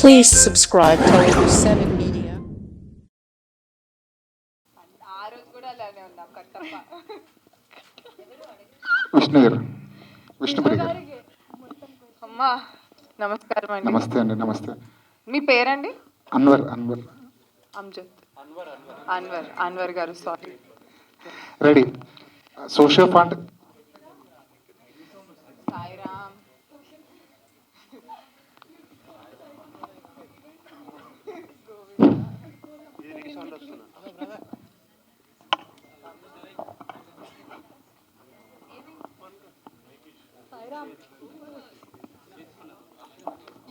Please subscribe Telugu 7 Media. Vishnu గారు, విష్ణుప్రియ గారు. అమ్మా నమస్కారం అండి. నమస్తే అండి. నమస్తే. మీ పేరండి? అన్వర్. అన్వర్. అమ్జద్. అన్వర్. అన్వర్ గారు, sorry. Ready. Socio font. Sairam.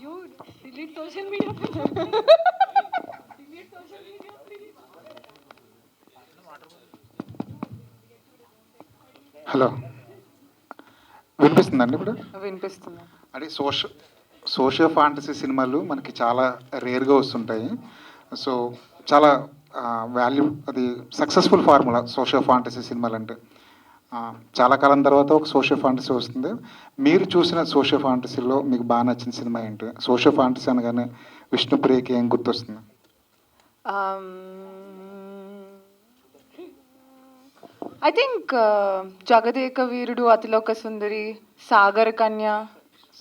You delete social media. Delete social media, please. Hello, వినిపిస్తుందండి ఇప్పుడు? వినిపిస్తుంది. అంటే సోషియో ఫాంటసీ సినిమాలు మనకి చాలా రేర్గా వస్తుంటాయి. సో చాలా వాల్యూ, అది సక్సెస్ఫుల్ ఫార్ములా సోషియో ఫాంటసీ సినిమాలు అంటే. చాలా కాలం తర్వాత ఒక సోషియో ఫాంటసీ వస్తుంది. మీరు చూసిన సోషియో ఫాంటసీలో మీకు బాగా నచ్చిన సినిమా ఏంటి? సోషియో ఫాంటసీ అనగానే విష్ణుప్రియకి ఏం గుర్తొస్తుంది? I think Jagadeka Veerudu, Athiloka Sundari, Sagar Kanya.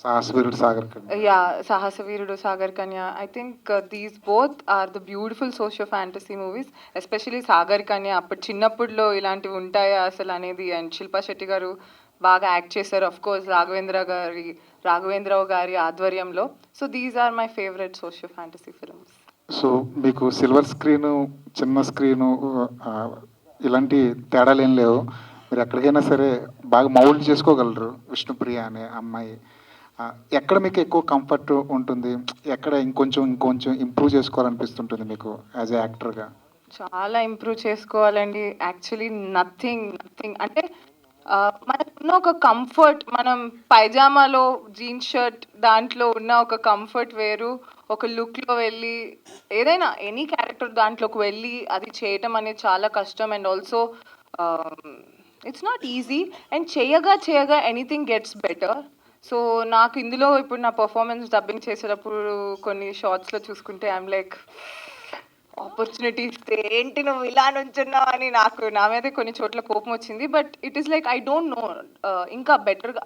Sahasaveerudu Sagar Kanya. Yeah, Sahasa Veerudu Sagar Kanya. I think these both are the beautiful socio fantasy movies. Especially Sagar Kanya. అప్పుడు చిన్నప్పుడులో ఇలాంటివి ఉంటాయా అసలు అనేది. అండ్ శిల్పా శెట్టి గారు బాగా యాక్ట్ చేశారు. అఫ్ కోర్స్ రాఘవేంద్రరావు గారి ఆధ్వర్యంలో. So these are my favourite socio fantasy films. So మీకు సిల్వర్ స్క్రీను, చిన్న స్క్రీను, ఇలాంటి తేడాలు ఏం లేవు. మీరు ఎక్కడికైనా సరే బాగా మౌల్డ్ చేసుకోగలరు విష్ణుప్రియ అనే అమ్మాయి. ఎక్కడ మీకు ఎక్కువ కంఫర్ట్ ఉంటుంది? ఎక్కడ ఇంకొంచెం ఇంప్రూవ్ చేసుకోవాలనిపిస్తుంటుంది మీకు యాజ్ ఏ యాక్టర్గా? చాలా ఇంప్రూవ్ చేసుకోవాలండి. యాక్చువల్లీ నథింగ్ అంటే మనకున్న ఒక కంఫర్ట్, మనం పైజామాలో జీన్స్ షర్ట్ దాంట్లో ఉన్న ఒక కంఫర్ట్ వేరు, ఒక లుక్లో వెళ్ళి ఏదైనా ఎనీ క్యారెక్టర్ దాంట్లోకి వెళ్ళి అది చేయటం అనేది చాలా కష్టం. And also it's not easy. And చేయగా ఎనీథింగ్ గెట్స్ బెటర్. సో నాకు ఇందులో ఇప్పుడు నా పర్ఫార్మెన్స్ డబ్బింగ్ చేసేటప్పుడు కొన్ని షార్ట్స్లో చూసుకుంటే ఐఎమ్ లైక్, ఆపర్చునిటీస్ ఏంటి నువ్వు ఇలా నుంచున్నావు అని నాకు నా మీద కొన్ని చోట్ల కోపం వచ్చింది. But it is like I don't no, ఇంకా బెటర్గా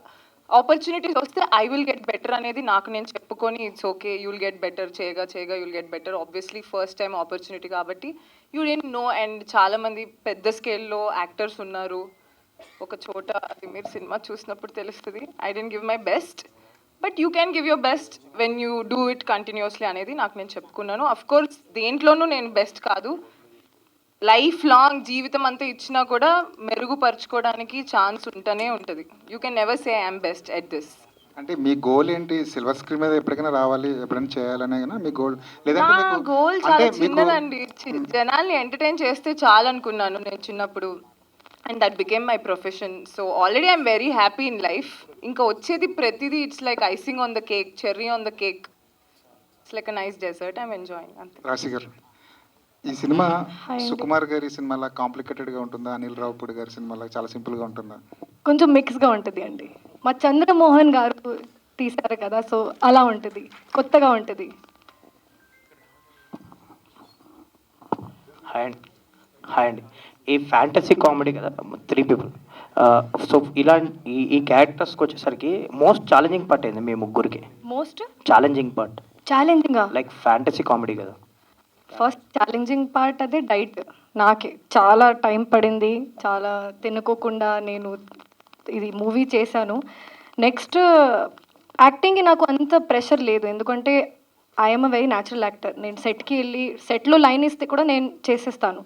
ఆపర్చునిటీస్ వస్తే ఐ విల్ గెట్ బెటర్ అనేది నాకు నేను చెప్పుకొని, it's okay, you will get better, చేయగా you'll get better. Obviously first time opportunity కాబట్టి యూ డెంట్ నో. అండ్ చాలామంది పెద్ద స్కేల్లో యాక్టర్స్ ఉన్నారు ఒక చోట. అది మీరు సినిమా చూసినప్పుడు తెలుస్తుంది. I didn't give my best, but you can give your best when you do it continuously అనేది నాకు నేను చెప్పుకున్నాను. అఫ్ కోర్స్ దేంట్లోనూ నేను బెస్ట్ కాదు. లైఫ్ లాంగ్ జీవితం అంతా ఇచ్చినా కూడా మెరుగుపరుచుకోవడానికి ఛాన్స్ ఉంటూనే ఉంటుంది. You can never say I'm best at this. అంటే మీ గోల్ ఏంటి? సిల్వర్ స్క్రీన్ మీద ఎప్పటికైనా రావాలి, ఎప్పుడైనా చేయాలనే మీ గోల్? నా గోల్ చాలా చిన్నదండి. జనాల్ని ఎంటర్టైన్ చేస్తే చాలు అనుకున్నాను నేను చిన్నప్పుడు. And that became my profession. So already I'm very happy in life. ఇంకా వచ్చేది ప్రతిదీ it's like icing on the cake, cherry on the cake. It's like a nice dessert. I'm enjoying అంతే. రాశి గారు, ఈ సినిమా సుకుమార్ గారి సినిమాలా కాంప్లికేటెడ్గా ఉంటుందా? అనిల్ రావుపూడి గారి సినిమాలా చాలా సింపుల్గా ఉంటుందా? కొంచెం మిక్స్గా ఉంటుంది అండి. మా చంద్రమోహన్ గారు తీశారు కదా, సో అలా ఉంటుంది, కొత్తగా ఉంటుంది. హాయ్ అండి. ఈ ఫ్యాంటసీ కామెడీ కదా, 3 people. సో ఇలాంటి ఈ క్యారెక్టర్స్కి వచ్చేసరికి మోస్ట్ ఛాలెంజింగ్ పార్ట్ ఏంది మీ ముగ్గురికి? మోస్ట్ ఛాలెంజింగ్ పార్ట్ ఛాలెంజింగా? లైక్ ఫ్యాంటసీ కామెడీ కదా. ఫస్ట్ ఛాలెంజింగ్ పార్ట్ అదే డైట్. నాకే చాలా టైం పడింది, చాలా తినుకోకుండా నేను ఇది మూవీ చేశాను. నెక్స్ట్ యాక్టింగ్కి నాకు అంత ప్రెషర్ లేదు, ఎందుకంటే I'm a very natural actor. నేను సెట్కి వెళ్ళి సెట్లో లైన్ ఇస్తే కూడా నేను చేసేస్తాను.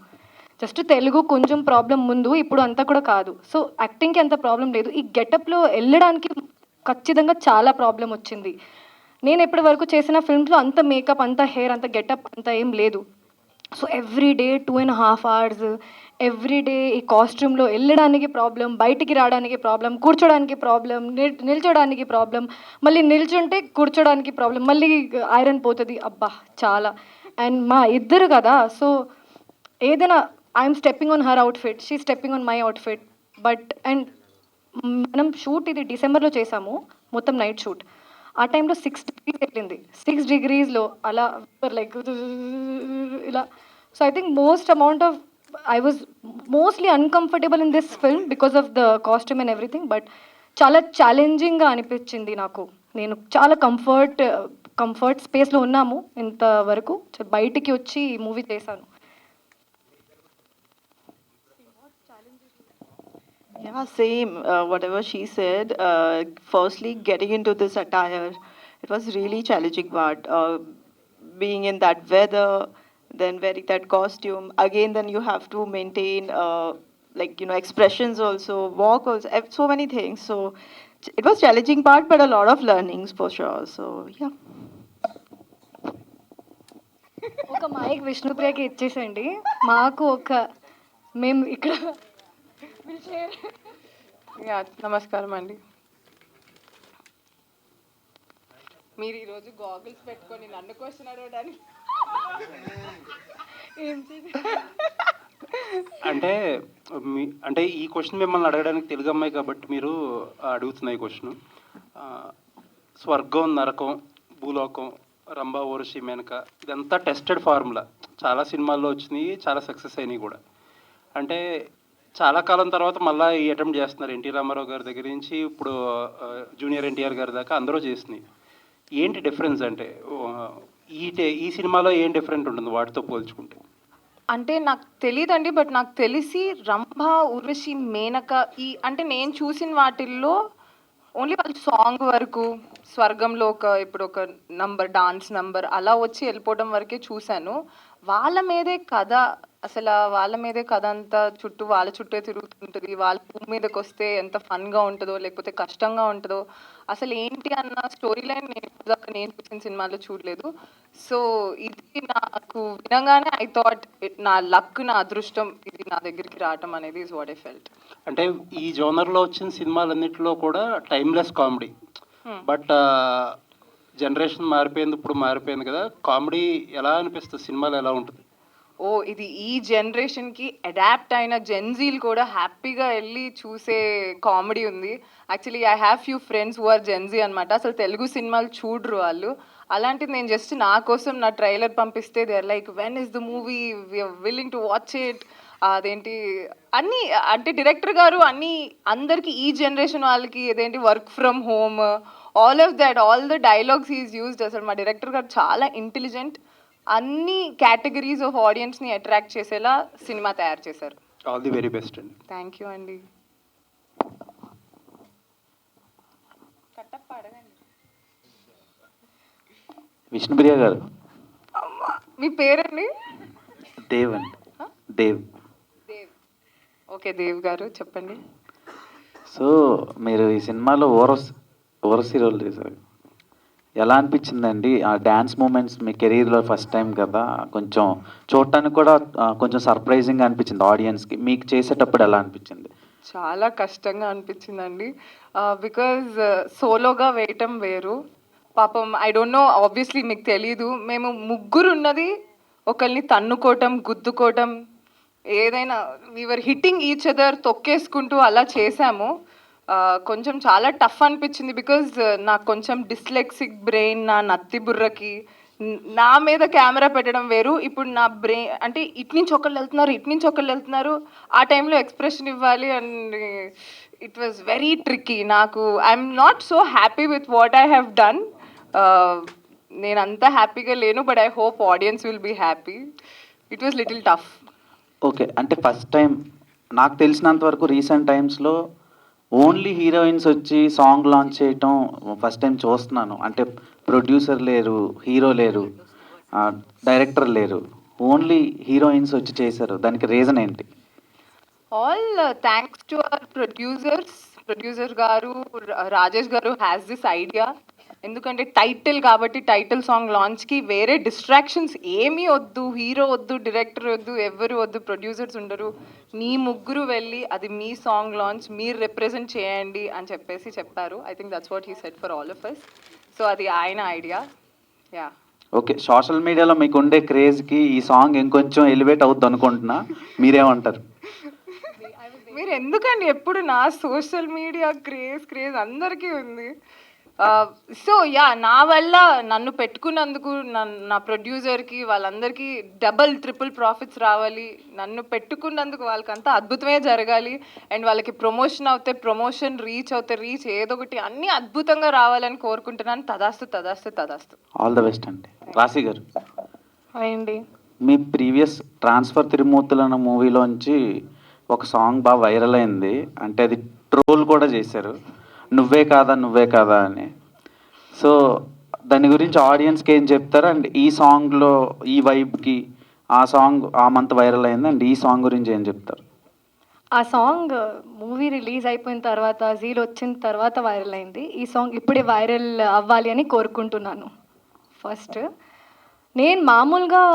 జస్ట్ తెలుగు కొంచెం ప్రాబ్లం ముందు, ఇప్పుడు అంతా కూడా కాదు. సో యాక్టింగ్కి అంత ప్రాబ్లం లేదు. ఈ గెటప్లో వెళ్ళడానికి ఖచ్చితంగా చాలా ప్రాబ్లం వచ్చింది. నేను ఇప్పటి వరకు చేసిన ఫిల్మ్స్లో అంత మేకప్, అంత హెయిర్, అంత గెటప్ అంత ఏం లేదు. So every day 2.5 hours, every day ఈ కాస్ట్యూమ్లో వెళ్ళడానికి ప్రాబ్లం, బయటికి రావడానికి ప్రాబ్లం, కూర్చోడానికి ప్రాబ్లం, నిల్చోడానికి ప్రాబ్లం, మళ్ళీ నిల్చుంటే కూర్చోడానికి ప్రాబ్లం, మళ్ళీ ఐరన్ పోతుంది. అబ్బా చాలా. అండ్ మా ఇద్దరు కదా, సో ఏదైనా I'm stepping on her outfit, she stepping on my outfit. But and మనం షూట్ ఇది డిసెంబర్లో చేసాము, మొత్తం నైట్ షూట్. ఆ టైంలో 6 degrees వెళ్ళింది. 6 degreesలో అలా లైక్ ఇలా. So I think I was mostly uncomfortable in this film because of the costume and everything. But చాలా ఛాలెంజింగ్గా అనిపించింది నాకు. నేను చాలా కంఫర్ట్ స్పేస్లో ఉన్నాము ఇంతవరకు. బయటికి వచ్చి ఈ మూవీ చేశాను. Yeah, same. Whatever she said. Firstly, getting into this attire, it was really challenging part. Being in that weather, then wearing that costume. Again, then you have to maintain, like expressions also, walk also, so many things. So it was challenging part, but a lot of learnings for sure. So yeah. ఒక mic విష్ణుప్రియకి ఇచ్చేసండి. మేము ఇక్కడ yeah నమస్కారం అండి. మీరు ఈరోజు goggles పెట్టుకొని నన్ను question అడగడానికి అంటే ఈ క్వశ్చన్ మిమ్మల్ని అడగడానికి తెలుగు అమ్మాయి కాబట్టి మీరు అడుగుతున్న ఈ క్వశ్చన్. స్వర్గం, నరకం, భూలోకం, రంభా, ఊర్వశి, మేనక ఇదంతా టెస్టెడ్ ఫార్ములా. చాలా సినిమాల్లో వచ్చినాయి, చాలా సక్సెస్ అయినాయి కూడా. అంటే చాలా కాలం తర్వాత మళ్ళీ ఈ అటెంప్ట్ చేస్తున్నారు. ఎన్టీ రామారావు గారి దగ్గర నుంచి ఇప్పుడు జూనియర్ ఎన్టీఆర్ గారి దాకా అందరూ చేస్తున్నాయి. ఏంటి డిఫరెన్స్ అంటే ఈ సినిమాలో ఏం డిఫరెంట్ ఉంటుంది వాటితో పోల్చుకుంటే? అంటే నాకు తెలియదండి, బట్ నాకు తెలిసి రంభ, ఊర్వశి, మేనక అంటే నేను చూసిన వాటిల్లో ఓన్లీ వాళ్ళ సాంగ్ వరకు, స్వర్గంలో ఇప్పుడు ఒక నంబర్, డాన్స్ నంబర్ అలా వచ్చి వెళ్ళిపోవడం వరకే చూశాను. వాళ్ళ మీదే కథ, అసలు వాళ్ళ మీదే కథ అంతా వాళ్ళ చుట్టే తిరుగుతుంటుంది. వాళ్ళ భూమి మీదకి వస్తే ఎంత ఫన్గా ఉంటుందో లేకపోతే కష్టంగా ఉంటుందో అసలు ఏంటి అన్న స్టోరీ లైన్ నేను చూసిన సినిమాలో చూడలేదు. సో ఇది నాకు వినగానే ఐ థాట్ నా లక్, నా అదృష్టం ఇది నా దగ్గరికి రావటం అనేది ఇస్ వాట్ ఐ ఫెల్ట్. అంటే ఈ జోనర్లో వచ్చిన సినిమాలన్నింటిలో కూడా టైమ్లెస్ కామెడీ. బట్ జనరేషన్ మారిపోయింది, ఇప్పుడు మారిపోయింది కదా. కామెడీ ఎలా అనిపిస్తుంది, సినిమాలు ఎలా ఉంటుంది? ఇది ఈ జనరేషన్కి అడాప్ట్ అయిన జెన్జీలు కూడా హ్యాపీగా వెళ్ళి చూసే కామెడీ ఉంది. Actually I have few friends who are Gen Z అనమాట. అసలు తెలుగు సినిమాలు చూడరు వాళ్ళు. అలాంటిది నేను జస్ట్ నా కోసం నా ట్రైలర్ పంపిస్తే they are like, when is the movie, we're willing to watch it. అదేంటి అన్నీ అంటే డైరెక్టర్ గారు అన్నీ అందరికీ ఈ జనరేషన్ వాళ్ళకి ఏదేంటి work from home, all of that, all the dialogues is used. అసలు మా డైరెక్టర్ గారు చాలా ఇంటెలిజెంట్. అన్ని కేటగిరీస్ ఆఫ్ ఆడియన్స్ని అట్రాక్ట్ చేసేలా సినిమా తయారు చేశారు. ఆల్ ది వెరీ బెస్ట్ అండి. థ్యాంక్ యూ అండి. విష్ణుప్రియ గారు, మీ పేరండి? దేవ్ అండి. దేవ్. దేవ్. ఓకే దేవ్ గారు చెప్పండి. సో మీరు ఈ సినిమాలో ఓరసి రోల్ చేశారు. ఎలా అనిపించిందండి ఆ డ్యాన్స్ మూమెంట్స్? మీ కెరీర్లో ఫస్ట్ టైం కదా, కొంచెం చూడటానికి కూడా కొంచెం సర్ప్రైజింగ్గా అనిపించింది ఆడియన్స్కి. మీకు చేసేటప్పుడు ఎలా అనిపించింది? చాలా కష్టంగా అనిపించిందండి. బికాజ్ సోలోగా వేయటం వేరు. పాపం ఐ డోంట్ నో, ఆబ్వియస్లీ మీకు తెలీదు, మేము ముగ్గురు ఉన్నది ఒకరిని తన్నుకోవటం, గుద్దుకోవటం, ఏదైనా వీవర్ హిట్టింగ్ ఈచ్ అదర్, తొక్కేసుకుంటూ అలా చేశాము. కొంచెం చాలా టఫ్ అనిపించింది. బికాజ్ నాకు కొంచెం డిస్లెక్సిక్ బ్రెయిన్, నా నత్తి బుర్రకి నా మీద కెమెరా పెట్టడం వేరు. ఇప్పుడు నా బ్రెయిన్ అంటే ఇటు నుంచి ఒకళ్ళు వెళ్తున్నారు, ఆ టైంలో ఎక్స్ప్రెషన్ ఇవ్వాలి. And it was very tricky. నాకు I'm not so happy with what I have done. నేను అంత హ్యాపీగా లేను, but I hope audience will be happy. It was little tough. Okay, అంటే ఫస్ట్ టైం నాకు తెలిసినంత వరకు రీసెంట్ టైమ్స్లో ఓన్లీ హీరోయిన్స్ వచ్చి సాంగ్ లాంచ్ చేయటం ఫస్ట్ టైం చూస్తున్నాను. అంటే ప్రొడ్యూసర్ లేరు, హీరో లేరు, డైరెక్టర్ లేరు, ఓన్లీ హీరోయిన్స్ వచ్చి చేశారు. దానికి రీజన్ ఏంటి? All thanks to our producer గారు, రాజేష్ గారు హ్యాస్ దిస్ ఐడియా. ఎందుకంటే టైటిల్ కాబట్టి టైటిల్ సాంగ్ లాంచ్కి వేరే డిస్ట్రాక్షన్స్ ఏమీ వద్దు, హీరో వద్దు, డైరెక్టర్ వద్దు, ఎవరు వద్దు, ప్రొడ్యూసర్స్ ఉండరు, మీ ముగ్గురు వెళ్ళి అది మీ సాంగ్ లాంచ్ మీరు రిప్రజెంట్ చేయండి అని చెప్పారు. I think that's what he said for all of us. So అది ఆయన ఐడియా. యా. ఓకే, సోషల్ మీడియాలో మీకు ఉండే క్రేజ్కి ఈ సాంగ్ ఇంకొంచెం ఎలివేట్ అవుద్ది అనుకుంటున్నా, మీరేమంటారు? మీరు ఎందుకండి ఎప్పుడు నా సోషల్ మీడియా క్రేజ్ అందరికీ ఉంది. సో యా, నా వల్ల నన్ను పెట్టుకున్నందుకు నా ప్రొడ్యూసర్కి వాళ్ళందరికీ డబల్ ట్రిపుల్ ప్రాఫిట్స్ రావాలి, నన్ను పెట్టుకున్నందుకు వాళ్ళకంతా అద్భుతమే జరగాలి, అండ్ వాళ్ళకి ప్రమోషన్ అవుతే ప్రమోషన్, రీచ్ అవుతే రీచ్, ఏదో ఒకటి అన్నీ అద్భుతంగా రావాలని కోరుకుంటున్నాను. తదాస్తు తదాస్తు తదాస్తు. ఆల్ ద బెస్ట్ అండి. రాశి గారు, హాయ్ అండి. మీ ప్రీవియస్ ట్రాన్స్ఫర్ తిరుమూర్తులు అన్న మూవీలోంచి ఒక సాంగ్ బాగా వైరల్ అయింది, అంటే అది ట్రోల్ కూడా చేశారు, నువ్వే కాదా అని. సో దాని గురించి ఆడియన్స్కి ఏం చెప్తారు? అండ్ ఈ సాంగ్లో ఈ వైబ్కి ఆ సాంగ్ ఆ మంత్ వైరల్ అయింది, అండ్ ఈ సాంగ్ గురించి ఏం చెప్తారు? ఆ సాంగ్ మూవీ రిలీజ్ అయిపోయిన తర్వాత, జీల్ వచ్చిన తర్వాత వైరల్ అయింది. ఈ సాంగ్ ఇప్పుడే వైరల్ అవ్వాలి అని కోరుకుంటున్నాను. ఫస్ట్ నేను మామూలుగా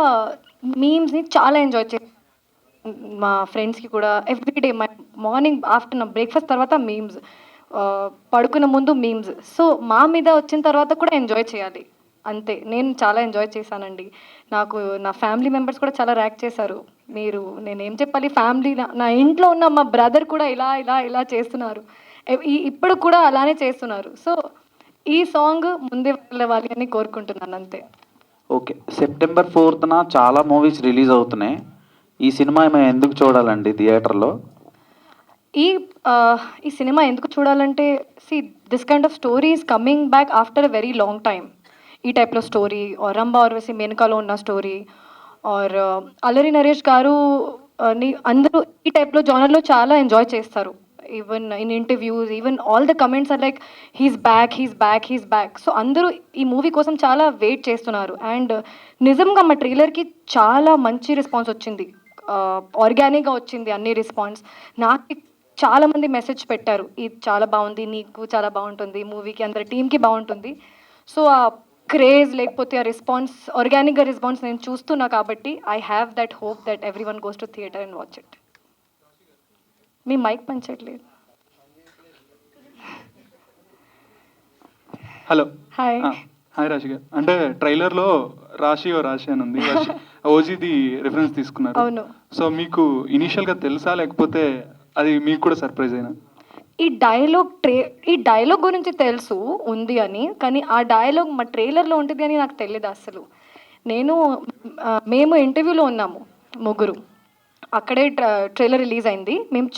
మీమ్స్ని చాలా ఎంజాయ్ చేస్తాను. మా ఫ్రెండ్స్కి కూడా ఎవ్రీడే మార్నింగ్ ఆఫ్టర్నూన్ బ్రేక్ఫాస్ట్ తర్వాత మీమ్స్, పడుకున్న ముందు మీమ్స్. సో మా మీద వచ్చిన తర్వాత కూడా ఎంజాయ్ చేయాలి అంతే. నేను చాలా ఎంజాయ్ చేశానండి. నాకు నా ఫ్యామిలీ మెంబర్స్ కూడా చాలా ర్యాక్ చేశారు. మీరు నేనేం చెప్పాలి, ఫ్యామిలీ నా ఇంట్లో ఉన్న మా బ్రదర్ కూడా ఇలా చేస్తున్నారు, ఇప్పుడు కూడా అలానే చేస్తున్నారు. సో ఈ సాంగ్ ముందే వెళ్ళవాలి అని కోరుకుంటున్నాను అంతే. ఓకే, September 4th చాలా మూవీస్ రిలీజ్ అవుతున్నాయి. ఈ సినిమా మేము ఎందుకు చూడాలండి థియేటర్లో? ఈ సినిమా ఎందుకు చూడాలంటే, this kind of story is coming back after a very long time. ఈ టైప్లో స్టోరీ, ఆర్ రంభా ఊర్వశి మేనకాలో ఉన్న స్టోరీ, ఆర్ అల్లరి నరేష్ గారు అందరూ ఈ టైప్లో జానర్లో చాలా ఎంజాయ్ చేస్తారు. Even in interviews, even all the comments are like he's back. So అందరూ ఈ మూవీ కోసం చాలా వెయిట్ చేస్తున్నారు. అండ్ నిజంగా మా ట్రైలర్కి చాలా మంచి రెస్పాన్స్ వచ్చింది, ఆర్గానిక్గా వచ్చింది అన్ని రెస్పాన్స్. నాకు చాలామంది మెసేజ్ పెట్టారు, ఇది చాలా బాగుంది, నీకు చాలా బాగుంటుంది, మూవీకి అందరి టీమ్కి బాగుంటుంది. సో ఆ క్రేజ్ లేకపోతే ఆ రెస్పాన్స్, ఆర్గానిక్గా రెస్పాన్స్ నేను చూస్తున్నా కాబట్టి I have that hope that everyone goes to theatre and watch it. మీ మైక్ పనిచేయట్లేదు. Hello. Hi. Hi Raashi garu. అంటే ట్రైలర్లో రాశి అని ఉంది, ఓజీది రిఫరెన్స్ తీసుకున్నారు. అవును. సో మీకు ఇనీషియల్గా తెలుసా, లేకపోతే అది మీకు కూడా సర్ప్రైజ్ అయినా? ఈ డైలాగ్ గురించి తెలుసు ఉంది అని, కానీ ఆ డైలాగ్ మా ట్రైలర్లో ఉంటుంది అని నాకు తెలియదు అసలు. మేము ఇంటర్వ్యూలో ఉన్నాము ముగ్గురు, అక్కడే ట్రైలర్ రిలీజ్ అయింది. మేము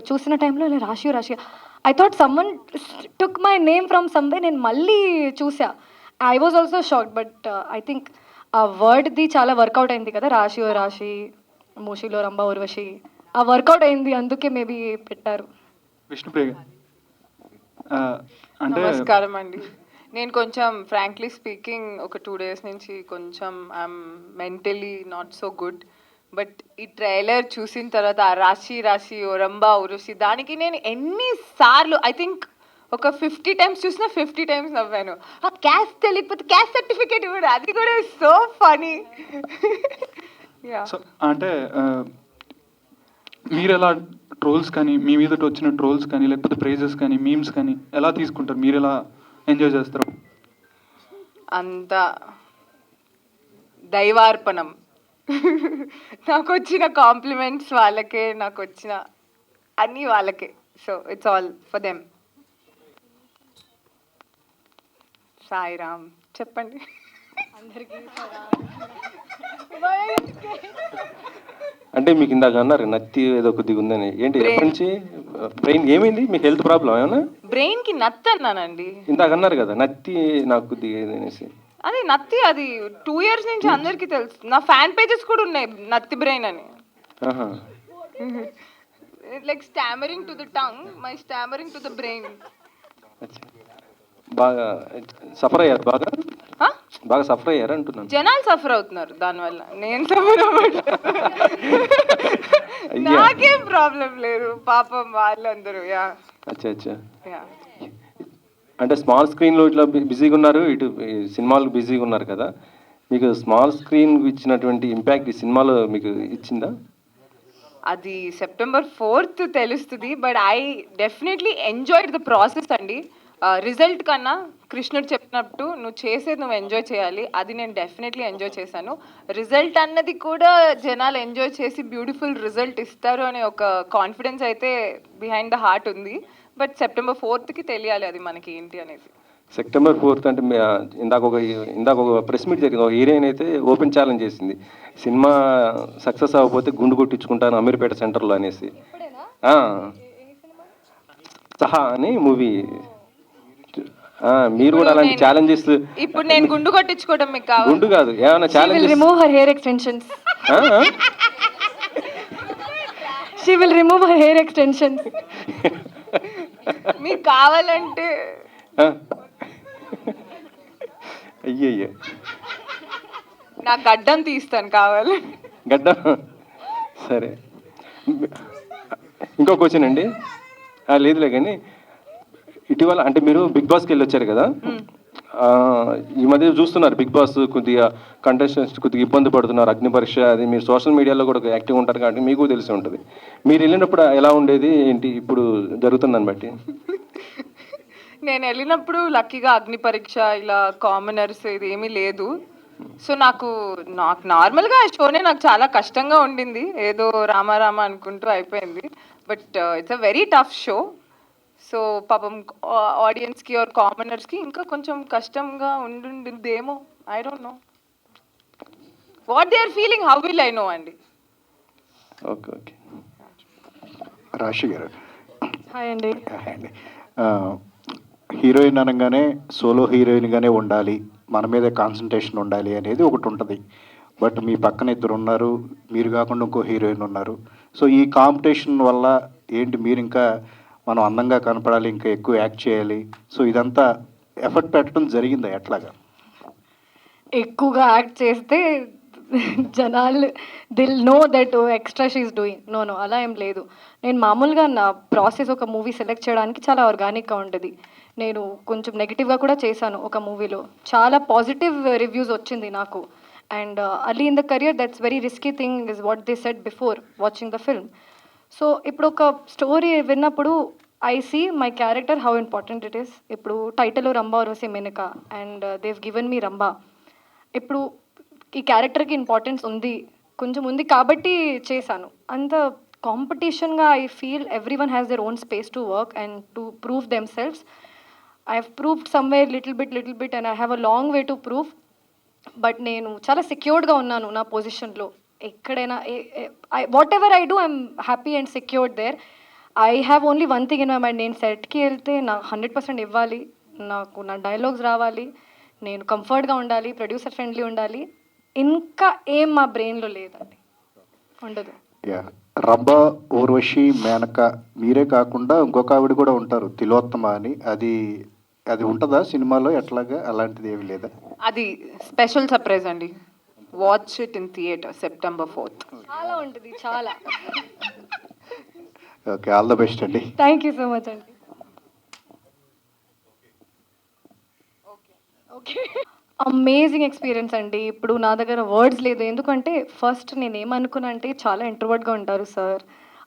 చూసిన టైంలో రాశి I thought someone took my name from someway. నేను మళ్ళీ చూసా, I was also shocked. But I think ఆ వర్డ్ది చాలా వర్కౌట్ అయింది కదా, రాశి మూషిలో రంభా ఊర్వశి, ఆ వర్కౌట్ అయింది, అందుకే మేబీ పెట్టారు. విష్ణుప్రియ అంటే నమస్కారం అండి. నేను కొంచెం ఫ్రాంక్లీ స్పీకింగ్ ఒక 2 days నుంచి కొంచెం I'm mentally not so good. But ఈ ట్రైలర్ చూసిన తర్వాత ఆ రాశి ఓ రంభా ఊర్వశి, దానికి నేను ఎన్నిసార్లు, ఐ థింక్ ఒక 50 times చూసినా 50 times నవ్వాను. ఆ క్యాస్ట్ తెలియకపోతే క్యాస్ట్ సర్టిఫికేట్ ఇవ్వడు, అది కూడా సో ఫనీ. సో అంటే మీరు ఎలా ట్రోల్స్ కానీ, మీ మీద వచ్చిన ట్రోల్స్ కానీ, లేకపోతే ప్రైజెస్ కానీ, మీమ్స్ కానీ ఎలా తీసుకుంటారు? మీరు ఎలా ఎంజాయ్ చేస్తారు? అంత దైవార్పణం. నాకు వచ్చిన కాంప్లిమెంట్స్ వాళ్ళకే, నాకు వచ్చిన అన్నీ వాళ్ళకే. So it's all for them. Sairam చెప్పండి అందరికీ. అంటే మీకు ఇందాక అన్నారు నత్తి ఏదో కొద్దిగా ఉందని, ఏంటి ఎప్పటి నుంచి? బ్రెయిన్ ఏమైంది మీకు? హెల్త్ ప్రాబ్లం ఏమన్నా? బ్రెయిన్ కి నత్తి అన్నానండి ఇందాక అన్నారు కదా నత్తి నాకు కొద్దిగా అనేసి. అది నత్తి, అది 2 years నుంచి అందరికీ తెలుసు. నా ఫ్యాన్ పేజెస్ కూడా ఉన్నాయి నత్తి బ్రెయిన్ అని. Like stammering to the tongue, my stammering to the brain. బాగా సఫర్ అయ్యారు? బాగా సఫర్ అయ్యారు అంటున్నాను. జనాలు సఫర్ అవుతున్నారు దానివల్ల, నేను సఫర్ అవ్వదు. నాకేం ప్రాబ్లం లేదు, పాపం వాళ్ళందరూ. యా అచ్చా. అంటే స్మాల్ స్క్రీన్లో ఇట్లా బిజీగా ఉన్నారు, ఇటు సినిమాలు బిజీగా ఉన్నారు కదా, మీకు స్మాల్ స్క్రీన్ ఇచ్చినటువంటి ఇంపాక్ట్ ఈ సినిమాలో మీకు ఇచ్చిందా? అది September 4th తెలుస్తుంది. But I definitely enjoyed the process అండి. రిజల్ట్ కన్నా కృష్ణుడు చెప్పినట్టు నువ్వు ఎంజాయ్ చేయాలి, అది నేను డెఫినెట్లీ ఎంజాయ్ చేశాను. రిజల్ట్ అన్నది కూడా జనాలు ఎంజాయ్ చేసి బ్యూటిఫుల్ రిజల్ట్ ఇస్తారు అనే ఒక కాన్ఫిడెన్స్ అయితే బిహైండ్ ద హార్ట్ ఉంది. బట్ September 4th తెలియాలి అది మనకి ఏంటి అనేది. సెప్టెంబర్ 4th అంటే ఇందాక ఒక ప్రెస్ మీట్ జరిగింది. ఒక హీరోయిన్ అయితే ఓపెన్ ఛాలెంజ్ చేసింది, సినిమా సక్సెస్ అవ్వకపోతే గుండు కొట్టించుకుంటాను అమీర్పేట సెంటర్లో అనేసి. ఆ, సహా అని మూవీ. మీరు కూడా అలాంటి ఛాలెంజెస్. ఇప్పుడు నేను గుండు కొట్టించుకోవడం మీకు కావాలి. గుండు కాదు, ఏమైనా She will challenges. remove her hair extensions. She will remove her hair extensions. మీకు కావాలంటే అయ్యయ్యో, నా గడ్డం తీస్తాను కావాలి. గడ్డ. సరే, ఇంకో క్వశ్చన్ అండి. లేదులే కానీ ఇటీవల అంటే మీరు బిగ్ బాస్కి వెళ్ళి వచ్చారు కదా, ఈ మధ్య చూస్తున్నారు బిగ్ బాస్ కొద్దిగా కంటెస్టెంట్స్ కొద్దిగా ఇబ్బంది పడుతున్నారు, అగ్ని పరీక్ష అది. మీరు సోషల్ మీడియాలో కూడా యాక్టివ్ ఉంటారు కాబట్టి మీకు తెలిసి ఉంటుంది. మీరు వెళ్ళినప్పుడు ఎలా ఉండేది ఏంటి ఇప్పుడు జరుగుతుందని బట్టి? నేను వెళ్ళినప్పుడు లక్కీగా అగ్ని పరీక్ష ఇలా కామనర్స్ ఇది ఏమీ లేదు. సో నాకు నార్మల్గా ఆ షోనే నాకు చాలా కష్టంగా ఉండింది, ఏదో రామారామ అనుకుంటూ అయిపోయింది. But it's a very tough show. So పాపం ఆడియన్స్కి ఆర్ కామనర్స్కి ఇంకా కొంచెం కష్టంగా ఉండిందేమో. I don't know what they are feeling, how will I know అండి. Okay okay. రాశి గారు, హాయ్ అండి. హాయ్ అండి. హీరోయిన్ అనగానే సోలో హీరోయిన్గానే ఉండాలి, మన మీదే కాన్సన్ట్రేషన్ ఉండాలి అనేది ఒకటి ఉంటుంది. బట్ మీ పక్కన ఇద్దరు ఉన్నారు, మీరు కాకుండా ఇంకో హీరోయిన్ ఉన్నారు. సో ఈ కాంపిటీషన్ వల్ల ఏంటి, మీరు ఇంకా మనం అందంగా కనపడాలి, ఇంకా ఎక్కువ యాక్ట్ చేయాలి, సో ఇదంతా ఎఫర్ట్ పెట్టడం జరిగిందా ఎట్లాగా? ఎక్కువగా యాక్ట్ చేస్తే జనాలు will know that extra she's doing. No అలా ఏం లేదు. నేను మామూలుగా నా ప్రాసెస్ ఒక మూవీ సెలెక్ట్ చేయడానికి చాలా ఆర్గానిక్గా ఉంటుంది. నేను కొంచెం నెగిటివ్గా కూడా చేశాను ఒక మూవీలో, చాలా పాజిటివ్ రివ్యూస్ వచ్చింది నాకు. And early in the career that's very risky thing is what they said before watching the film. So ఇప్పుడు ఒక స్టోరీ విన్నప్పుడు I see my character how important it is. ఇప్పుడు title Rambha Urvashi Menaka and they've given me Rambha. ఇప్పుడు ఈ క్యారెక్టర్కి importance ఉంది, కొంచెం ఉంది కాబట్టి చేశాను. అంత కాంపిటీషన్గా I feel everyone has their own space to work and to prove themselves. I have proved somewhere little bit and I have a long way to prove. But నేను చాలా సెక్యూర్డ్గా ఉన్నాను నా పొజిషన్లో. ఎక్కడైనా whatever I do I'm happy and secured there. I have only one thing in my mind, నేను సెట్కి వెళ్తే నా 100% ఇవ్వాలి, నాకు నా డైలాగ్స్ రావాలి, నేను కంఫర్ట్గా ఉండాలి, ప్రొడ్యూసర్ ఫ్రెండ్లీ ఉండాలి. ఇంకా ఏం మా బ్రెయిన్లో లేదండి, ఉండదు. యా, రంభ ఊర్వశి మేనక మీరే కాకుండా ఇంకొక ఆవిడ కూడా ఉంటారు, తిలోత్తమ అని. అది ఉంటుందా సినిమాలో ఎట్లాగా? అలాంటిది ఏమి లేదా? అది స్పెషల్ సర్ప్రైజ్ అండి. Watch it in theatre September 4th. చాలా ఉంటుంది, చాలా. ఓకే, ఆల్ ద బెస్ట్ అండి. థ్యాంక్ యూ సో మచ్ అండి. ఓకే, అమేజింగ్ ఎక్స్పీరియన్స్ అండి. ఇప్పుడు నా దగ్గర వర్డ్స్ లేదు, ఎందుకంటే ఫస్ట్ నేను ఏమనుకున్నా అంటే చాలా ఇంట్రోవర్ట్గా ఉంటారు సార్,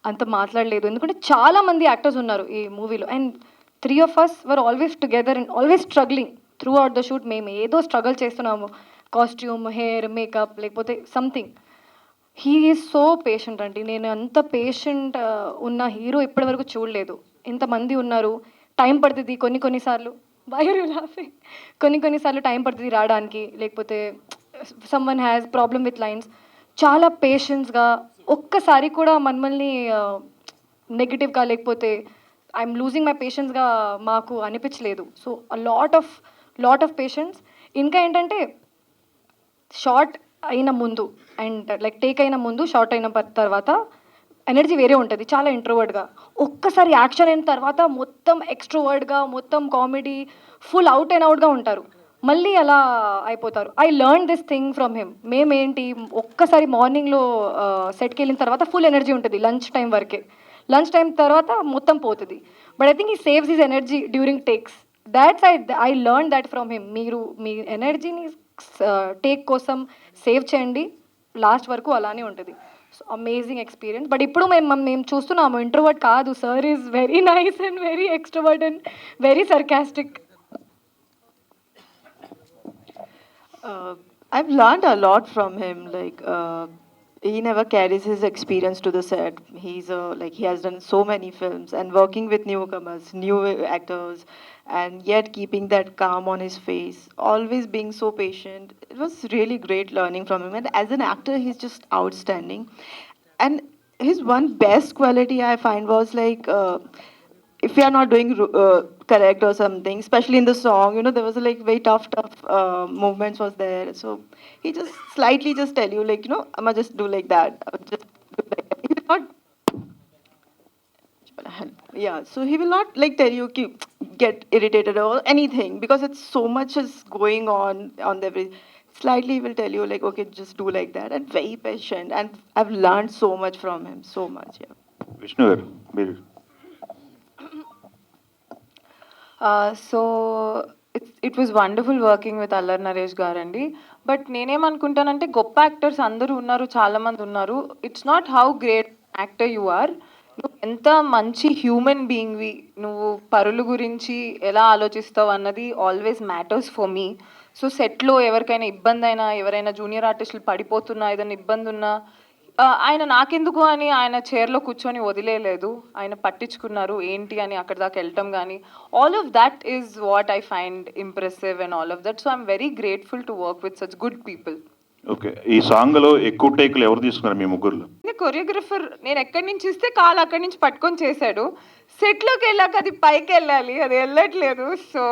అంత మాట్లాడలేదు. ఎందుకంటే చాలా మంది యాక్టర్స్ ఉన్నారు ఈ మూవీలో and 3 of us were always together and always struggling through out the shoot. మేము ఏదో స్ట్రగుల్ చేస్తున్నాము, కాస్ట్యూమ్, హెయిర్, మేకప్, లేకపోతే something. He is so patient అండి. నేను అంత పేషెంట్ ఉన్న హీరో ఇప్పటివరకు చూడలేదు. ఇంతమంది ఉన్నారు, టైం పడుతుంది కొన్నిసార్లు. కొన్నిసార్లు టైం పడుతుంది రావడానికి, లేకపోతే someone has problem with lines. చాలా పేషెన్స్గా, ఒక్కసారి కూడా మమ్మల్ని నెగిటివ్గా లేకపోతే ఐఎమ్ లూజింగ్ మై పేషెన్స్గా మాకు అనిపించలేదు. So lot of patience. ఇంకా ఏంటంటే షార్ట్ అయిన ముందు అండ్ లైక్ టేక్ అయిన ముందు, షార్ట్ అయిన తర్వాత ఎనర్జీ వేరే ఉంటుంది, చాలా ఇంట్రోవర్డ్గా. ఒక్కసారి యాక్షన్ అయిన తర్వాత మొత్తం ఎక్స్ట్రోవర్డ్గా, మొత్తం కామెడీ, ఫుల్ అవుట్ అండ్ అవుట్గా ఉంటారు. మళ్ళీ అలా అయిపోతారు. I learn this thing from him. మేమేంటి, ఒక్కసారి మార్నింగ్లో సెట్కి వెళ్ళిన తర్వాత ఫుల్ ఎనర్జీ ఉంటుంది లంచ్ టైం వరకే. లంచ్ టైం తర్వాత మొత్తం పోతుంది. But I think he saves his energy during takes. That's I learn that from him. మీరు మీ ఎనర్జీని టేక్ కోసం సేవ్ చేయండి, లాస్ట్ వరకు అలానే ఉంటుంది. So amazing experience. బట్ ఇప్పుడు మేము చూస్తున్నాము ఇంట్రోవర్ట్ కాదు, sir is very nice and very extrovert and very sarcastic. I've learned a lot from him. Like he never carries his experience to the set. He's like he has done so many films and working with newcomers, new actors, and yet keeping that calm on his face, always being so patient. It was really great learning from him. And as an actor, he's just outstanding. And his one best quality I find was like. If we are not doing correct or something, especially in the song, you know, there was like very tough movements was there. So he just slightly just tell you like, you know, I'ma just do like that. I'll just do like that. He will not, yeah. So he will not like tell you get irritated or anything because it's so much is going on the every. Slightly he will tell you like, okay, just do like that, and very patient. And I've learned so much from him, so much. Yeah. Vishnu గారు మీరు so it was wonderful working with Allari Naresh గారండి. But నేనేమనుకుంటానంటే గొప్ప actors అందరూ ఉన్నారు, చాలామంది ఉన్నారు. It's not how great actor you are, నువ్వు ఎంత మంచి హ్యూమన్ బీయింగ్వి, నువ్వు పరుల గురించి ఎలా ఆలోచిస్తావు అన్నది always matters for me. So సెట్లో ఎవరికైనా ఇబ్బంది అయినా, ఎవరైనా జూనియర్ ఆర్టిస్టులు పడిపోతున్నా, ఏదైనా ఇబ్బంది ఉన్నా, ఆయన నాకెందుకు అని ఆయన చైర్లో కూర్చొని వదిలేయలేదు. ఆయన పట్టించుకున్నారు ఏంటి అని అక్కడ దాకా వెళ్ళటం కానీ, all of that is what I find impressive and all of that. So I'm very grateful to work with such good people. Okay, ఈ సాంగ్లో ఎక్కువ టేకులు ఎవరు తీసుకున్నారు మీ ముగ్గురులో? కొరియోగ్రఫర్ నేను ఎక్కడి నుంచి ఇస్తే కాలు అక్కడి నుంచి పట్టుకొని చేశాడు. సెట్లోకి వెళ్ళాక అది పైకి వెళ్ళాలి, అది వెళ్ళట్లేదు. సో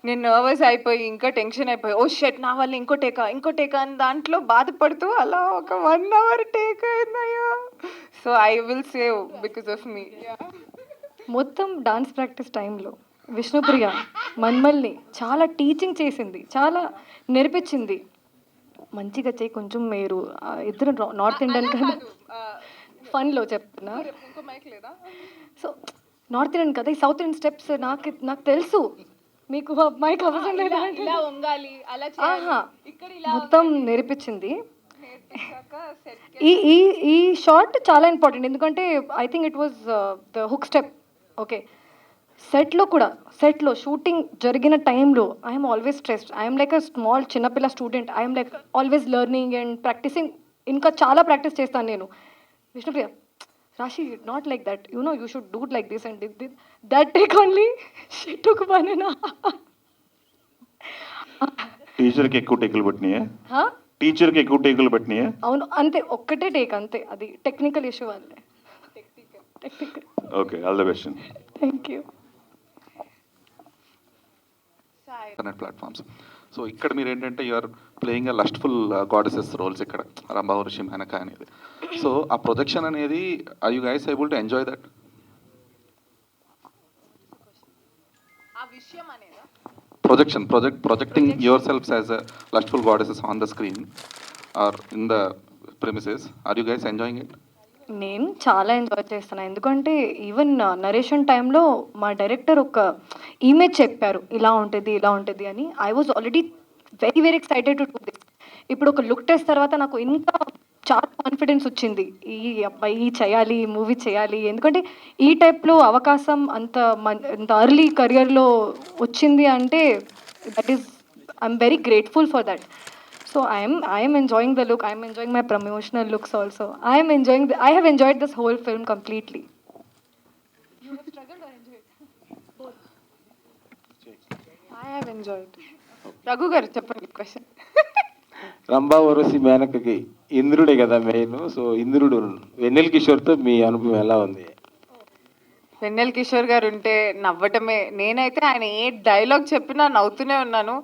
నేను నర్వస్ అయిపోయి ఇంకా టెన్షన్ అయిపోయి, ఓ షెట్ నా వల్ల ఇంకో టేకా అని దాంట్లో బాధపడుతూ అలా ఒక 1 hour టేక్ అయిందయ్యా. So I will save because of me. మొత్తం డాన్స్ ప్రాక్టీస్ టైంలో విష్ణుప్రియ మన్మల్ని చాలా టీచింగ్ చేసింది, చాలా నేర్పించింది. మంచిగా చేయి కొంచెం, మీరు ఇద్దరు నార్త్ ఇండియన్ కదా, ఫన్లో చెప్తున్నా. సో నార్త్ ఇండియన్ కదా, ఈ సౌత్ ఇండియన్ స్టెప్స్ నాకు తెలుసు, మీకు అమ్మాయికి అవసరం లేదా? మొత్తం నేర్పించింది. ఈ షార్ట్ చాలా ఇంపార్టెంట్, ఎందుకంటే I think it was the hook step. Okay, సెట్లో షూటింగ్ జరిగిన టైంలో I'm always stressed. I'm like a small చిన్నపిల్ల student. I'm like always learning and practising. ఇంకా చాలా ప్రాక్టీస్ చేస్తాను నేను. Vishnupriya, Rashi not like that, you know you should do like this and this. That take only she took 1.5 hours. టీచర్కి ఎక్కువ టేకులు పట్టినాయా? అవును, అంతే, ఒక్కటే టేక్ అంతే. అది టెక్నికల్ ఇష్యూ వల్లే. Okay, all the best. Thank you. Platforms. So ఇక్కడ మీరు ఏంటంటే you're playing a lustful goddesses roles ఇక్కడ, రంభా వర్షి మేనక అనేది. సో ఆ ప్రొజెక్షన్ అనేది are you guys able to enjoy that? Projecting your selves as a lustful goddesses on the screen or in the premises, are you guys enjoying it? నేను చాలా enjoy చేస్తాను, ఎందుకంటే even narration టైంలో మా director ఒక image చెప్పారు, ఇలా ఉంటుంది అని. I was already very excited to do this. ఇప్పుడు ఒక లుక్ టెస్ట్ తర్వాత నాకు ఇంకా చాలా కాన్ఫిడెన్స్ వచ్చింది, ఈ అబ్బాయి చేయాలి, మూవీ చేయాలి. ఎందుకంటే ఈ టైప్లో అవకాశం అంత అర్లీ కెరియర్లో వచ్చింది అంటే that is, I'm very grateful for that. So I am enjoying the look. I am enjoying my promotional looks also. I have enjoyed this whole film completely. You have struggled or enjoyed? Both. I have enjoyed. Raghu garu cheppandi question. Rambha Urvashi మేనకకి ఇంద్రుడే కదా main. So ఇంద్రుడు వెన్నెల కిషోర్తో మీ అనుభవం ఎలా ఉంది? వెన్నెల కిషోర్ గారు ఉంటే నవ్వటమే. నేనైతే ఆయన ఏ డైలాగ్ చెప్పినా నవ్వుతూనే ఉన్నాను.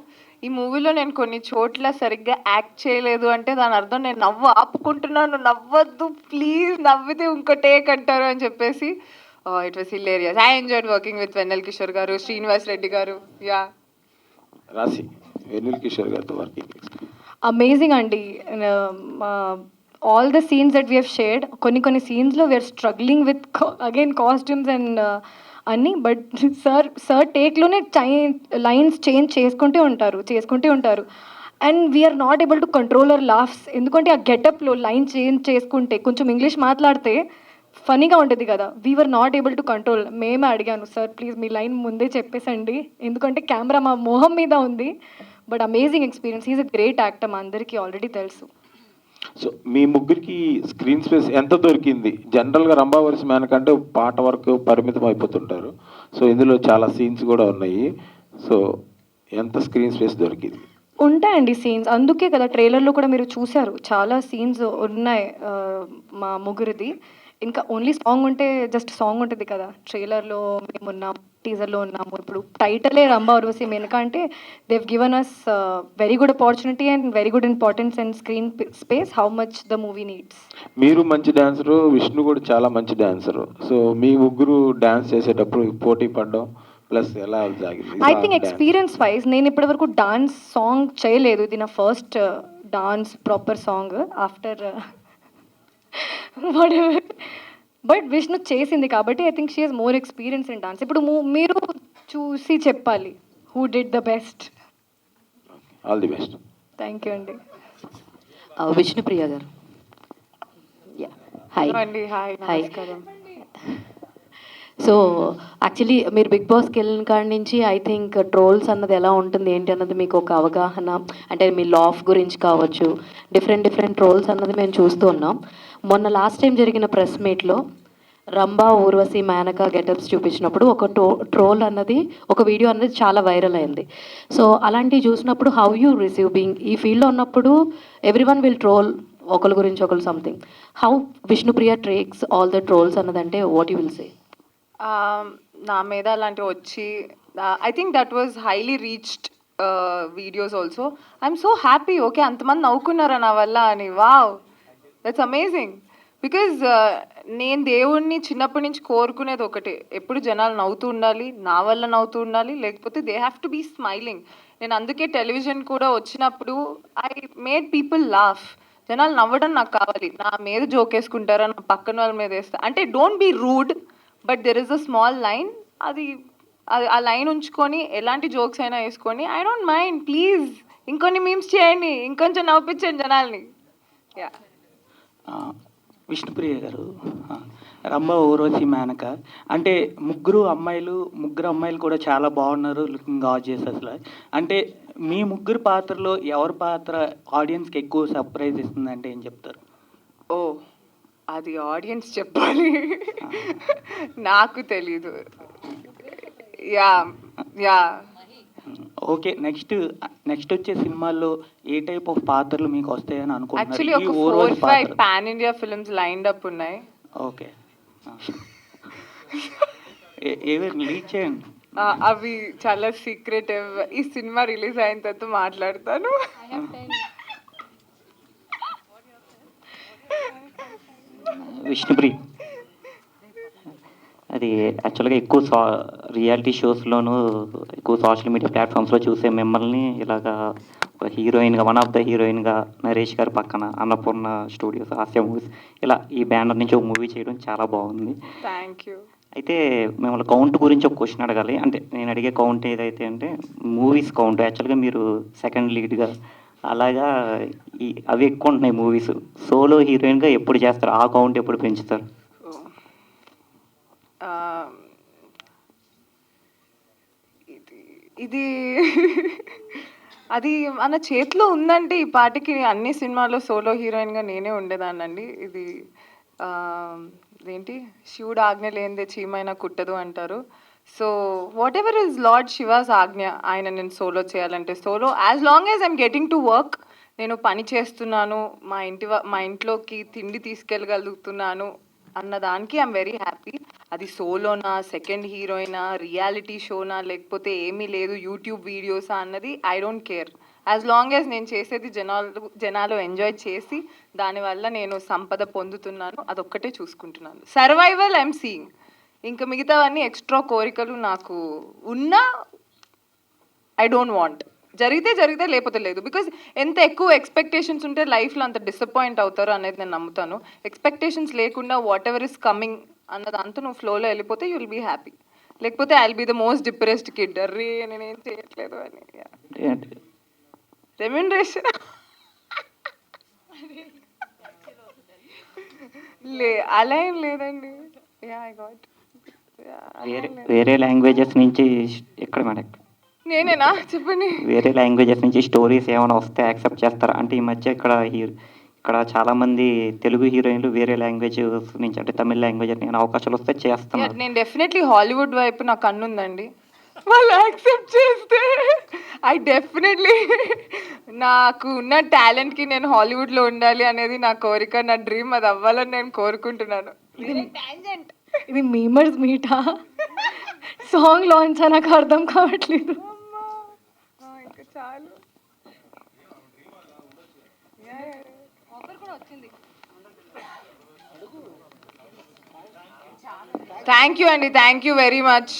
ఈ మూవీలో నేను కొన్ని చోట్ల సరిగ్గా యాక్ట్ చేయలేదు అంటే దాని అర్థం నేను ఆపుకుంటున్నాను, నవ్వద్దు ప్లీజ్, నవ్వితే ఇంకో టేక్ అంటారు అని చెప్పేసి. It was hilarious. I enjoyed working with Vennela Kishore గారు, శ్రీనివాస్ రెడ్డి గారు. యా, రాశి వెన్నెల కిషోర్ గారితో వర్కింగ్ అమేజింగ్ అండి. All the scenes that we have shared, కొన్ని సీన్స్లో we're struggling with again costumes and అన్నీ. బట్ సార్ టేక్లోనే లైన్స్ చేంజ్ చేసుకుంటూ ఉంటారు. And we're not able to control our laughs, ఎందుకంటే ఆ గెటప్లో లైన్ చేంజ్ చేసుకుంటే కొంచెం ఇంగ్లీష్ మాట్లాడితే ఫనీగా ఉంటుంది కదా. We're not able to control. మేమే అడిగాను, సార్ ప్లీజ్ మీ లైన్ ముందే చెప్పేసండి, ఎందుకంటే కెమెరా మా మొహం మీద ఉంది. But amazing experience. Is a great actor, మా అందరికీ ఆల్రెడీ తెలుసు. సో మీ ముగ్గురికి స్క్రీన్ స్పేస్ ఎంత దొరికింది? జనరల్గా రంభావరసి మేనక అంటే పాట వరకు పరిమితం అయిపోతుంటారు. సో ఇందులో చాలా సీన్స్ కూడా ఉన్నాయి. సో ఎంత స్క్రీన్ స్పేస్ దొరికింది? ఉంటాయండి సీన్స్, అందుకే కదా ట్రైలర్లో కూడా మీరు చూశారు చాలా సీన్స్ ఉన్నాయి మా ముగ్గురిది. ఇంకా ఓన్లీ సాంగ్ ఉంటే జస్ట్ సాంగ్ ఉంటుంది కదా, ట్రైలర్లో మేము ఉన్నాం, టీజర్లో ఉన్నాము. ఇప్పుడు టైటిలే రంభా ఉర్వశి మేనక అంటే they've given us very good opportunity and very good importance and screen space how much the movie needs. మీరు మంచి డాన్సరు, విష్ణు కూడా చాలా మంచి డాన్సరు. సో మీ ముగ్గురు డాన్స్ చేసేటప్పుడు పోటీ పడడం ప్లస్ ఎలా సాగింది? ఐ థింక్ ఎక్స్పీరియన్స్ వైజ్ నేను ఇప్పటివరకు డాన్స్ సాంగ్ చేయలేదు, ఇది నా first dance proper song after what ever. But Vishnu చేసింది కాబట్టి I think she has more experience in dance. ఇప్పుడు మీరు చూసి చెప్పాలి who did the best. All the best. Thank you అండి. విష్ణుప్రియ గారు. హాయ్ అండి. హాయ్, నమస్కారం. సో యాక్చువల్లీ మీరు బిగ్ బాస్కి వెళ్ళిన కాడి నుంచి ఐ థింక్ ట్రోల్స్ అన్నది ఎలా ఉంటుంది ఏంటి అన్నది మీకు ఒక అవగాహన, అంటే మీ లాఫ్ గురించి కావచ్చు, డిఫరెంట్ ట్రోల్స్ అన్నది మేము చూస్తూ ఉన్నాం. మొన్న లాస్ట్ టైం జరిగిన ప్రెస్ మీట్లో రంభా ఊర్వశి మేనక గెటప్స్ చూపించినప్పుడు ఒక ట్రోల్ అన్నది, ఒక వీడియో అన్నది చాలా వైరల్ అయింది. సో అలాంటివి చూసినప్పుడు హౌ యూ రిసీవ్ బీయింగ్ ఈ ఫీల్డ్లో ఉన్నప్పుడు ఎవ్రీ వన్ విల్ ట్రోల్ ఒకరి గురించి ఒకరు something, how Vishnupriya takes all the trolls అన్నదంటే వాట్ యూ విల్ సే? నా మీద అలాంటివి వచ్చి I think that was highly reached videos also. I'm so happy. Okay, అంతమంది నవ్వుకున్నారా నా వల్ల అని. Wow, that's amazing. బికాజ్ నేను దేవుణ్ణి చిన్నప్పటి నుంచి కోరుకునేది ఒకటే, ఎప్పుడు జనాలు నవ్వుతూ ఉండాలి, నా వల్ల నవ్వుతూ ఉండాలి, లేకపోతే they have to be smiling. నేను అందుకే టెలివిజన్ కూడా వచ్చినప్పుడు ఐ మేడ్ పీపుల్ లాఫ్. జనాలు నవ్వడం నాకు కావాలి. నా మీద జోకేసుకుంటారా, నా పక్కన వాళ్ళ మీద వేస్తా అంటే don't be rude, but there is a small line. అది ఆ లైన్ ఉంచుకొని ఎలాంటి జోక్స్ అయినా వేసుకొని ఐ డోంట్ మైండ్. ప్లీజ్ ఇంకొన్ని మీమ్స్ చేయండి, ఇంకొంచెం నవ్వించండి జనాల్ని. యా. విష్ణుప్రియ గారు, రంభా ఊర్వశి మేనక అంటే ముగ్గురు అమ్మాయిలు కూడా చాలా బాగున్నారు, లుకింగ్ గార్జియస్ అసలు. అంటే మీ ముగ్గురు పాత్రలో ఎవరి పాత్ర ఆడియన్స్కి ఎక్కువ సర్ప్రైజ్ ఇస్తుందంటే ఏం చెప్తారు? ఓ, అది ఆడియన్స్ చెప్పాలి, నాకు తెలీదు. యా యా ఓకే, నెక్స్ట్ వచ్చే సినిమాల్లో ఏ టైప్ ఆఫ్ పాత్రలు మీకు వస్తాయని యాక్చువల్లీ అనుకుంటున్నారు? ఒక 4-5 pan India films lined up ఉన్నాయి. ఓకే, ఏవి లీడ్ చేయండి. అవి చాలా సీక్రెటివ్. ఈ సినిమా రిలీజ్ అయిన తర్వాత మాట్లాడతాను. విష్ణుప్రియ, అది యాక్చువల్గా ఎక్కువ రియాలిటీ షోస్లోను ఎక్కువ సోషల్ మీడియా ప్లాట్ఫామ్స్లో చూసే మిమ్మల్ని ఇలాగా ఒక హీరోయిన్గా, వన్ ఆఫ్ ద హీరోయిన్గా నరేష్ గారి పక్కన అన్నపూర్ణ స్టూడియోస్, హాస్య మూవీస్, ఇలా ఈ బ్యానర్ నుంచి ఒక మూవీ చేయడం చాలా బాగుంది. Thank you. అయితే మిమ్మల్ని కౌంట్ గురించి ఒక క్వశ్చన్ అడగాలి. అంటే నేను అడిగే కౌంట్ ఏదైతే అంటే మూవీస్ కౌంట్. యాక్చువల్గా మీరు సెకండ్ లీడ్గా అలాగా అవి ఎక్కువ ఉంటున్నాయి మూవీస్. సోలో హీరోయిన్గా ఎప్పుడు చేస్తారు? ఆ కౌంట్ ఎప్పుడు పెంచుతారు? ఇది అది మన చేతిలో ఉందంటే ఈ పాటికి అన్ని సినిమాల్లో సోలో హీరోయిన్గా నేనే ఉండేదాన్నండి. ఇది ఏంటి, శివుడు ఆజ్ఞ లేనిదే చీమైనా కుట్టదు అంటారు. So what ever is lord she was ఆజ్ఞ, ఆయన నేను సోలో చేయాలంటే solo, as long as I'm getting to work, నేను పని చేస్తున్నాను, మా ఇంట్లోకి తిండి తీసుకెళ్ళగలుగుతున్నాను అన్నదానికి ఐఎమ్ వెరీ హ్యాపీ. అది సోలోనా, సెకండ్ హీరోయినా, రియాలిటీ షోనా, లేకపోతే ఏమీ లేదు యూట్యూబ్ వీడియోసా అన్నది I don't care. As long as నేను చేసేది జనాలు ఎంజాయ్ చేసి దానివల్ల నేను సంపద పొందుతున్నాను, అదొక్కటే చూసుకుంటున్నాను. Survival I'm seeing. ఇంకా మిగతావన్నీ ఎక్స్ట్రా కోరికలు నాకు ఉన్నా ఐ డోంట్ వాంట్. జరిగితే లేకపోతే లేదు. బికాజ్ ఎంత ఎక్కువ ఎక్స్పెక్టేషన్స్ ఉంటే లైఫ్లో అంత డిసప్పాయింట్ అవుతారు అనేది నేను నమ్ముతాను. ఎక్స్పెక్టేషన్స్ లేకుండా వాట్ ఎవర్ ఇస్ కమింగ్ అన్నదంతా నువ్వు ఫ్లోలో వెళ్ళిపోతే యూ విల్ బీ హ్యాపీ. లేకపోతే I will be the most depressed kid, అర్రే నేనేం చేయట్లేదు అని. రెమ్యూనరేషన్ అలా ఏం లేదండి. వేరే లాంగ్వేజెస్ నుంచి ఎక్కడ మేడం? నేనేనా చెప్పండి. వేరే లాంగ్వేజెస్ నుంచి స్టోరీస్ ఏమైనా వస్తే యాక్సెప్ట్ చేస్తారా? అంటే ఈ మధ్య ఇక్కడ ఇక్కడ చాలామంది తెలుగు హీరోయిన్లు వేరే లాంగ్వేజ్ నుంచి అంటే తమిళ లాంగ్వేజ్ నేను అవకాశాలు వస్తే చేస్తున్నారు. నేను డెఫినెట్లీ హాలీవుడ్ వైపు నాకు కన్నుందండి. వాళ్ళు యాక్సెప్ట్ చేస్తే ఐ డెఫినెట్లీ నాకు ఉన్న టాలెంట్కి నేను హాలీవుడ్లో ఉండాలి అనేది నా కోరిక, నా డ్రీమ్. అది అవ్వాలని నేను కోరుకుంటున్నాను. ఇది మీమర్స్ మీటా సాంగ్ లాంచ్ నాకు అర్థం కావట్లేదు. ఇంకా చాలు. థ్యాంక్ యూ అండి, థ్యాంక్ యూ వెరీ మచ్.